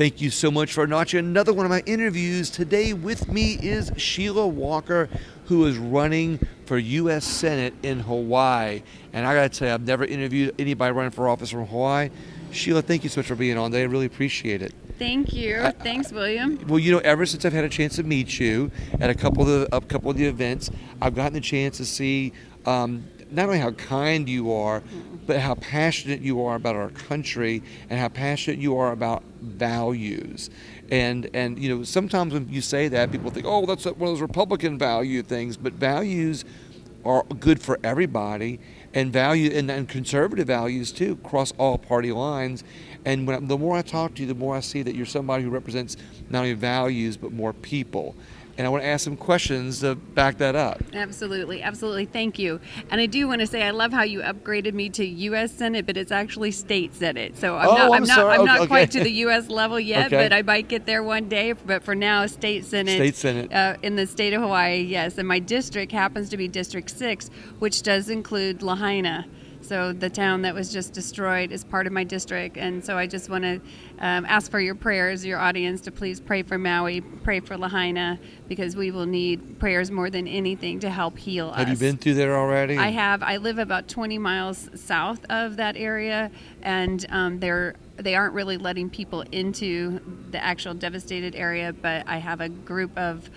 Thank you so much for watching another one of my interviews. Today with me is Sheila Walker, who is running for U.S. Senate in Hawaii. And I got to tell you, I've never interviewed anybody running for office from Hawaii. Sheila, thank you so much for being on today. I really appreciate it. Thank you. Thanks, William. Well, you know, ever since I've had a chance to meet you at a couple of the events, I've gotten the chance to see not only how kind you are, but how passionate you are about our country and how passionate you are about values. And you know, sometimes when you say that, people think, oh, that's one of those Republican value things. But values are good for everybody, and conservative values too cross all party lines. And the more I talk to you, the more I see that you're somebody who represents not only values but more people. And I want to ask some questions to back that up. Absolutely. Thank you. And I do want to say I love how you upgraded me to U.S. Senate, but it's actually state Senate. So I'm not quite to the U.S. level yet, but I might get there one day. But for now, state Senate. State Senate. In the state of Hawaii, yes. And my district happens to be District 6, which does include Lahaina. So the town that was just destroyed is part of my district. And so I just want to ask for your prayers, your audience, to please pray for Maui, pray for Lahaina, because we will need prayers more than anything to help heal us. Have you been through there already? I have. I live about 20 miles south of that area, and they aren't really letting people into the actual devastated area, but I have a group of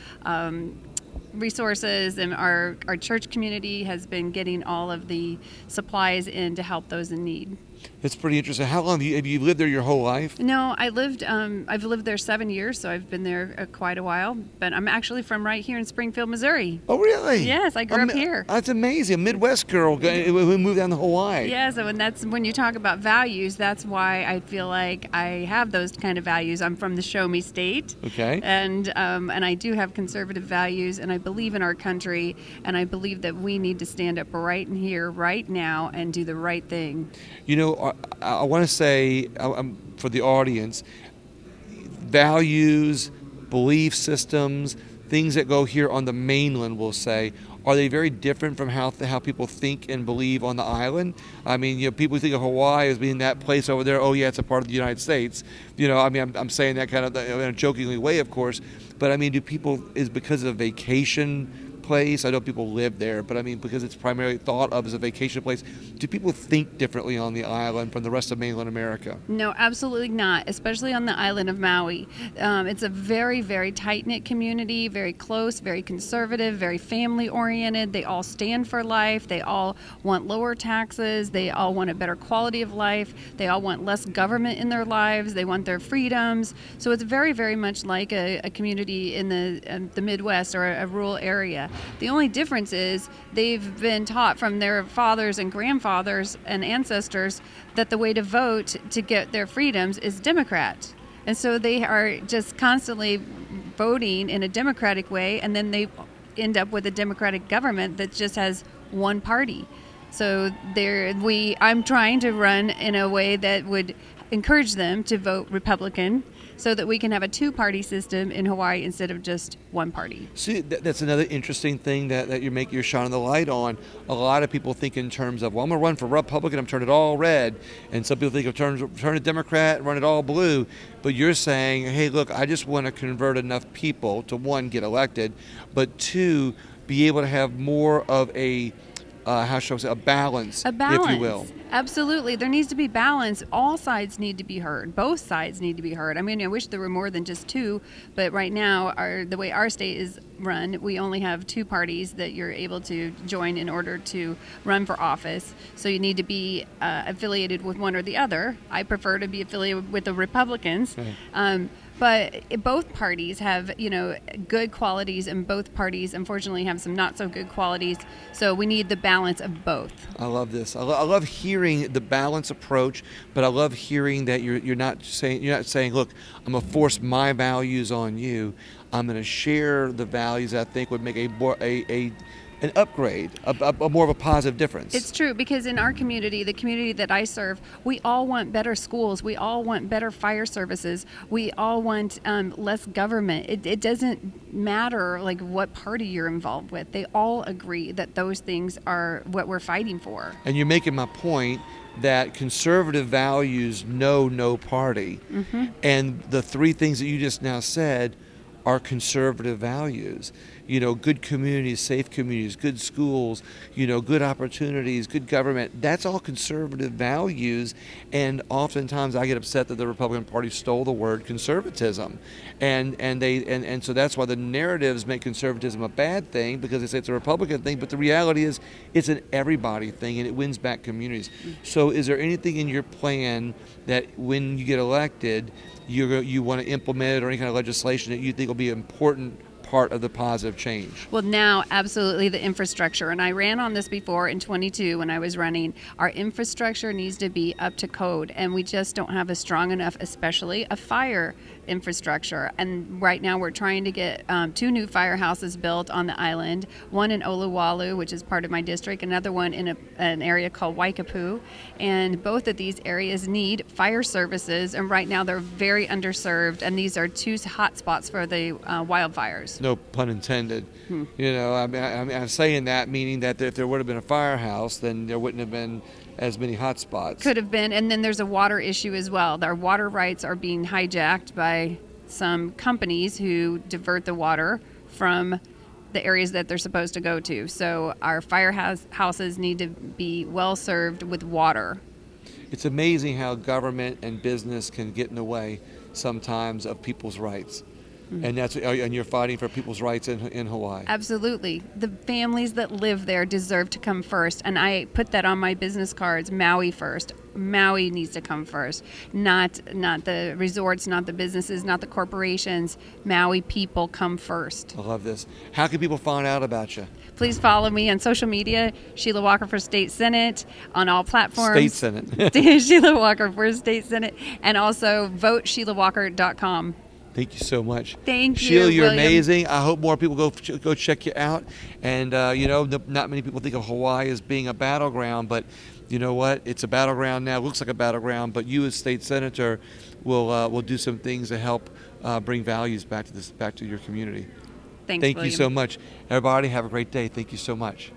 resources, and our church community has been getting all of the supplies in to help those in need. That's pretty interesting. How long have you lived there your whole life? No, I've lived there 7 years, so I've been there quite a while. But I'm actually from right here in Springfield, Missouri. Oh, really? Yes, I grew up here. That's amazing. A Midwest girl who moved down to Hawaii. Yeah, so when you talk about values, that's why I feel like I have those kind of values. I'm from the Show Me State. Okay. And I do have conservative values, and I believe in our country, and I believe that we need to stand up right in here, right now, and do the right thing. You know, I want to say for the audience, values, belief systems, things that go here on the mainland, we'll say, are they very different from how people think and believe on the island? I mean, you know, people think of Hawaii as being that place over there. Oh, yeah, it's a part of the United States. You know, I mean, I'm saying that kind of in a jokingly way, of course. But I mean, is because of vacation place? I know people live there, but I mean, because it's primarily thought of as a vacation place, do people think differently on the island from the rest of mainland America? No, absolutely not, especially on the island of Maui. It's a very, very tight-knit community, very close, very conservative, very family-oriented. They all stand for life. They all want lower taxes. They all want a better quality of life. They all want less government in their lives. They want their freedoms. So it's very, very much like a community in the Midwest or a rural area. The only difference is they've been taught from their fathers and grandfathers and ancestors that the way to vote to get their freedoms is Democrat. And so they are just constantly voting in a Democratic way, and then they end up with a Democratic government that just has one party. So I'm trying to run in a way that would encourage them to vote Republican, so that we can have a two-party system in Hawaii instead of just one party. See, that's another interesting thing that you're shining the light on. A lot of people think in terms of, well, I'm going to run for Republican, I'm turning it all red. And some people think of turn it Democrat and run it all blue. But you're saying, hey, look, I just want to convert enough people to, one, get elected, but two, be able to have more of a how shall I say, a balance, if you will. Absolutely. There needs to be balance. All sides need to be heard. Both sides need to be heard. I mean, I wish there were more than just two, but right now, the way our state is run, we only have two parties that you're able to join in order to run for office. So you need to be affiliated with one or the other. I prefer to be affiliated with the Republicans. Right. But both parties have, good qualities, and both parties, unfortunately, have some not so good qualities. So we need the balance of both. I love this. I love hearing the balance approach, but I love hearing that you're not saying, look, I'm gonna force my values on you. I'm gonna share the values I think would make a an upgrade, a more of a positive difference. It's true, because in our community, the community that I serve, we all want better schools. We all want better fire services. We all want less government. It doesn't matter like what party you're involved with. They all agree that those things are what we're fighting for. And you're making my point that conservative values know no party. And the three things that you just now said are conservative values. Good communities, safe communities, good schools, good opportunities, good government. That's all conservative values. And oftentimes I get upset that the Republican Party stole the word conservatism. And so that's why the narratives make conservatism a bad thing, because they say it's a Republican thing, but the reality is it's an everybody thing, and it wins back communities. So is there anything in your plan that when you get elected, you want to implement, or any kind of legislation that you think will be an important part of the positive change? Well, now, absolutely, the infrastructure. And I ran on this before in 22 when I was running. Our infrastructure needs to be up to code, and we just don't have a strong enough, especially a fire infrastructure. And right now we're trying to get 2 new firehouses built on the island, one in Oluwalu, which is part of my district, another one in an area called Waikapu. And both of these areas need fire services, and right now they're very underserved, and these are 2 hot spots for the wildfires. No pun intended. I'm saying that meaning that if there would have been a firehouse, then there wouldn't have been as many hot spots. Could have been. And then there's a water issue as well. Our water rights are being hijacked by some companies who divert the water from the areas that they're supposed to go to. So our firehouses need to be well served with water. It's amazing how government and business can get in the way sometimes of people's rights. And you're fighting for people's rights in Hawaii. Absolutely. The families that live there deserve to come first. And I put that on my business cards, Maui first. Maui needs to come first. Not the resorts, not the businesses, not the corporations. Maui people come first. I love this. How can people find out about you? Please follow me on social media, Sheila Walker for State Senate, on all platforms. State Senate. Sheila Walker for State Senate. And also votesheilawalker.com. Thank you so much. Thank you, Sheila, you're William. amazing. I hope more people go check you out. And, not many people think of Hawaii as being a battleground, but you know what? It's a battleground now. It looks like a battleground, but you as state senator will do some things to help bring values back to your community. Thanks, Thank William. you so much. Everybody, have a great day. Thank you so much.